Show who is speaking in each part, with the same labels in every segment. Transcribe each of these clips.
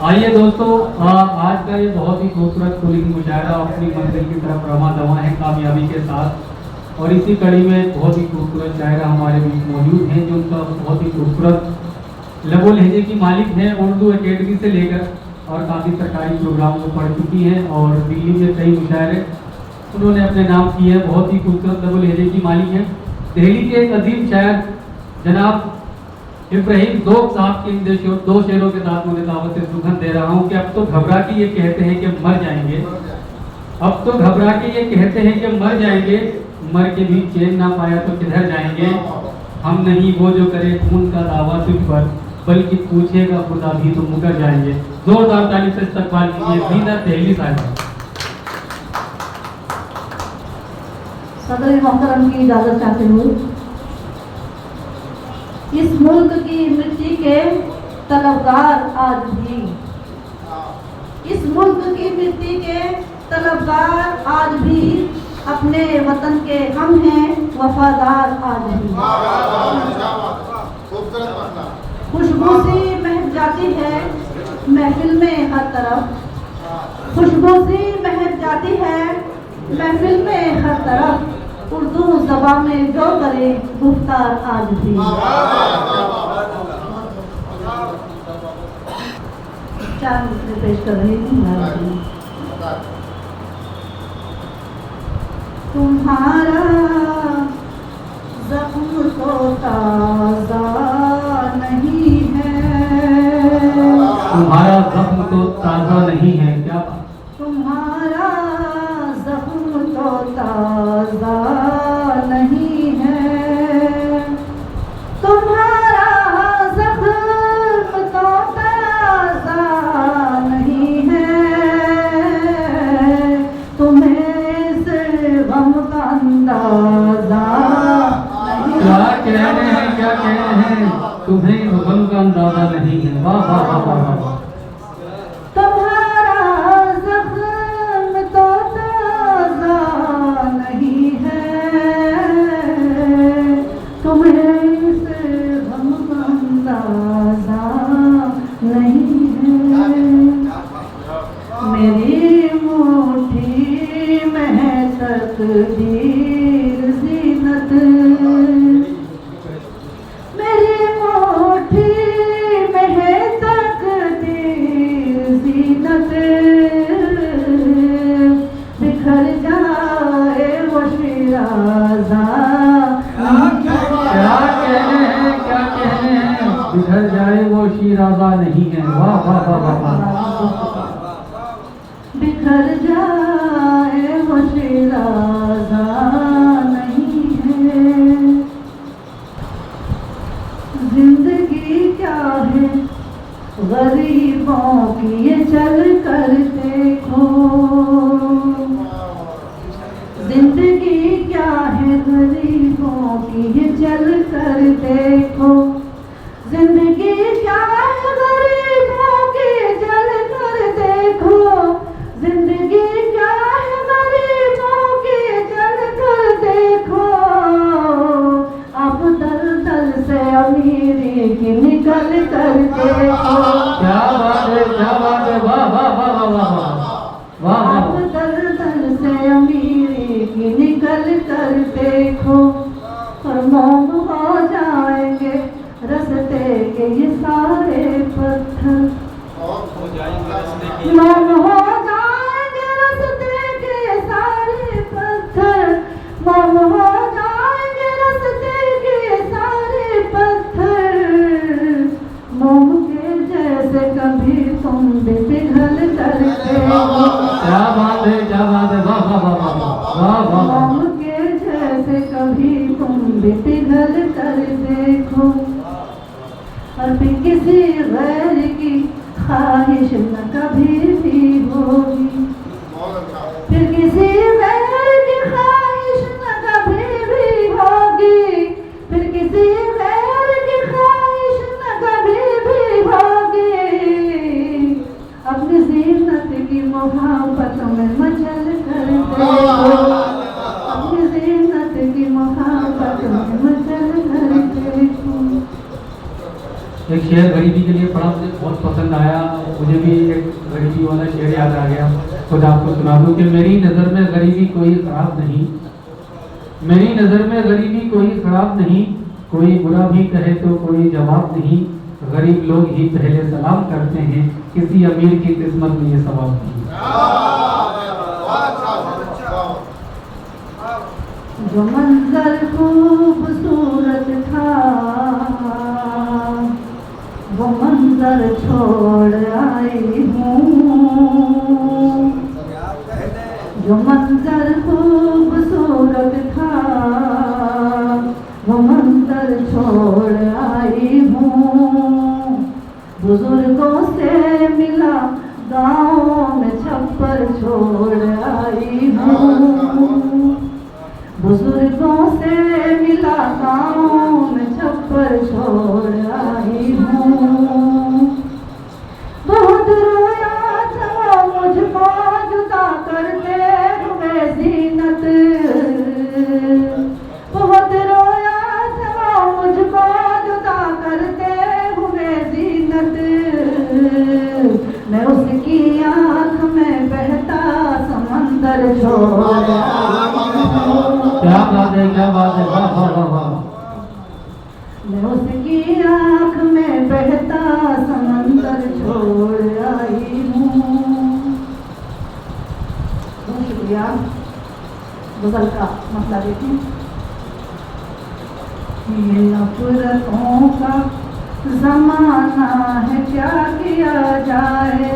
Speaker 1: आइए दोस्तों, आज का ये बहुत ही खूबसूरत कुलिंग मुशायरा अपनी मंजिल की तरफ रवां दवा है कामयाबी के साथ। और इसी कड़ी में बहुत ही खूबसूरत शायरा हमारे बीच मौजूद हैं, जो उनका बहुत ही खूबसूरत लबो लहजे की मालिक हैं। उर्दू एकेडमी से लेकर और काफ़ी सरकारी प्रोग्राम को पढ़ चुकी हैं और दिल्ली में कई मुशायरे उन्होंने अपने नाम किए हैं। बहुत ही खूबसूरत लबो लहजे की मालिक हैं। दिल्ली के एक अजीम शायर जनाब इब्राहिम ज़ौक़ साहब के इन दो शेरों के साथ मुझे दावत से सुगंध दे रहा हूँ कि अब तो घबरा के ये कहते हैं कि मर जाएंगे, अब तो घबरा के ये कहते हैं कि मर जाएंगे, मर के भी चैन ना पाया तो किधर जाएंगे। हम नहीं वो जो करे खून का दावा तुझ पर, बल्कि पूछेगा खुदा भी तो मुकर जाएंगे। जोरदार ताली से इस्तकबाल कीजिए ज़ीनत दहली साहिबा।
Speaker 2: सदर मोहतरम की इजाज़त चाहते हुए, इस मुल्क की मिट्टी के तलबगार आज भी, इस मुल्क की मिट्टी के तलबगार आज भी, अपने वतन के हम हैं वफादार आज भी। खुशबू सी महक जाती है महफिल में हर तरफ, खुशबू सी महक जाती है महफिल में हर तरफ, उर्दू ज़बान में जो करे गुफ्तार आज भी। चार मिसरे पेश कर रही हूँ। तुम्हारा ज़ख्म तो ताज़ा नहीं है,
Speaker 1: तुम्हारा ज़ख्म तो ताज़ा नहीं है। क्या
Speaker 2: तुम्हारा ज़ख्म तो ताज़ा नहीं है, तुम्हारा ज़ख्म तो ताज़ा नहीं है, तुम्हें इस गम का अंदाज़ा नहीं।
Speaker 1: क्या कह रहे हैं, क्या कह रहे हैं, तुम्हें गम का अंदाज़ा नहीं है। वाह वाह वाह वाह वाह।
Speaker 2: मेरी मुट्ठी में तकदीर ज़ीनत, मेरी मुट्ठी में तकदीर ज़ीनत, बिखर जाए वो शिराज़ा।
Speaker 1: क्या कहने हैं, क्या कहने हैं, बिखर जाए वो शिराज़ा नहीं है। वाह वाह वाह वाह।
Speaker 2: बिखर जाए वो शिराज़ा नहीं है। जिंदगी क्या है गरीबों की ये चल कर देखो, जिंदगी क्या है गरीबों की ये चल कर देखो, जिंदगी क्या है गरीबों की चल कर देखो, जिंदगी क्या है गरीबों की चल कर देखो, अब दलदल से अमीरी की निकल कर देखो।
Speaker 1: क्या बात है, क्या बात है। वाह वाह वाह वाह वाह वाह।
Speaker 2: अब दलदल से अमीरी की निकल कर देखो, और मोम हो जाएंगे रस्ते के ये सारे पत्थर, मोम हो जाएंगे रस्ते के सारे पत्थर, मोम हो जाएंगे रस्ते के सारे पत्थर, मोम के जैसे कभी तुम भी पिघल कर देखो।
Speaker 1: क्या बात है, क्या बात है। वाह वाह वाह वाह वाह वाह।
Speaker 2: मोम के जैसे कभी तुम भी पिघल कर देखो, और फिर किसी गैर की ख्वाहिश न कभी भी होगी, फिर किसी गैर की ख्वाहिश न कभी भी होगी, फिर किसी गैर की ख्वाहिश न कभी भी होगी, अपनी ज़ीनत की मोहब्बत में मचल कर देखो, अपनी ज़ीनत की मोहब्बत में मचल कर देखो।
Speaker 1: एक शेर गरीबी के लिए पढ़ा, मुझे बहुत पसंद आया। मुझे भी एक गरीबी वाला शेर याद आ गया, खुद आपको सुना दूं कि मेरी नज़र में गरीबी कोई खराब नहीं, मेरी नज़र में गरीबी कोई खराब नहीं, कोई बुरा भी कहे तो कोई जवाब नहीं, गरीब लोग ही पहले सलाम करते हैं, किसी अमीर की किस्मत में ये सवाब नहीं।
Speaker 2: जो मंजर खूबसूरत था वो मंजर छोड़ आई हूँ, जो मंजर खूबसूरत था वो मंजर छोड़ आई हूँ। बुजुर्गों से मिला गाँव में छप्पर छोड़ आई हूँ, बुजुर्गों से मिला गाँव में छप्पर छोड़ आई हूँ। बहुत रोया था मुझको जुदा करते हुए जीनत, बहुत रोया था मुझको जुदा करते हुए जीनत, मैं उसकी आँख में बहता समंदर छोड़ आई हूँ।
Speaker 1: क्या बात है, क्या बात है, वाह वाह वाह वाह।
Speaker 2: मैं उसकी आँख में बहता समंदर छोड़ आई हूँ। बहुत शुक्रिया। गजल का मसला देखें। ये नफरतों का ज़माना है, क्या किया जाए,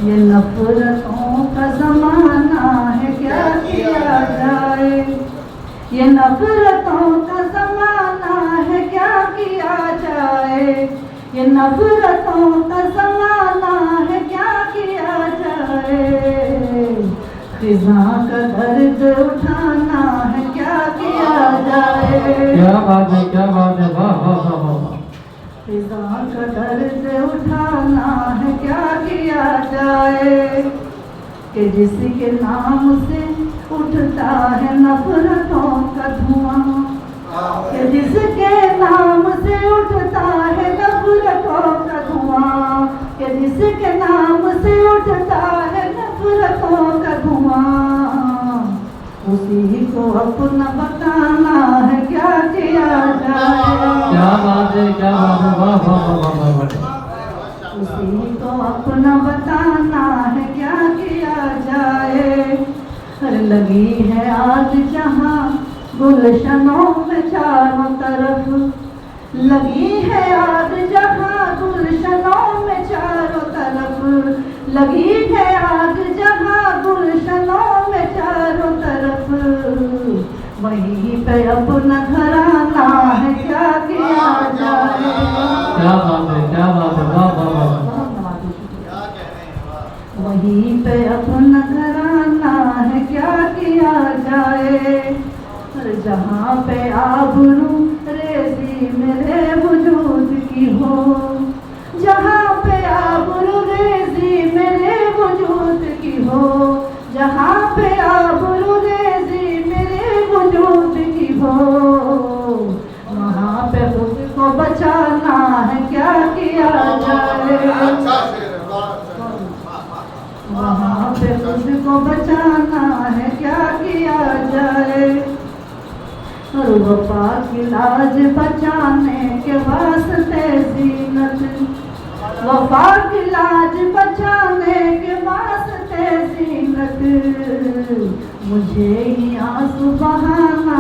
Speaker 2: ये नफरतों का ज़माना है, क्या किया जाए, ये नफरतों का ज़माना है, क्या किया जाए, ये नफरतों का ज़माना है, क्या किया जाए, खिज़ां का दर्द उठाना है, क्या किया जाए।
Speaker 1: क्या बात है, क्या बात है, वाह वाह वाह वाह।
Speaker 2: खिज़ां का दर्द उठाना है, क्या किया जाए, कि जिसके नाम से उठता है नफरतों का धुआं, कि जिसके नाम से उठता है नफरतों का धुआं, कि जिसके नाम से उठता है नफरतों का धुआं, उसी को अपना बताना है, क्या किया जाए।
Speaker 1: क्या बात है, क्या बात है, वाह वाह वाह वाह वाह।
Speaker 2: उसी को अपना बताना है, क्या किया जाए। हर लगी है आज जहाँ गुलशनों में चारों तरफ, लगी है आज जहाँ गुलशनों में चारों तरफ, लगी है आज जहाँ गुलशनों में चारों तरफ, वहीं पे अपना घराना है, क्या किया जाए।
Speaker 1: क्या बात है, क्या बात है, वाह वाह वाह।
Speaker 2: वहीं पे अपना घराना है, क्या किया जाए। हर जहाँ पे आबरू रेजी मेरे वजूद की हो, जहाँ पे आबरू रेजी मेरे वजूद की हो, जहाँ पे आबरू रेजी मेरे वजूद की हो, वहाँ पे खुद को बचाना है, क्या किया जाए। वहाँ पे खुद को बचाना है, क्या किया जाए। और वफा की लाज बचाने के वास्ते जीनत, वफा की लाज बचाने के वास्ते जीनत, मुझे ही आंसू बहाना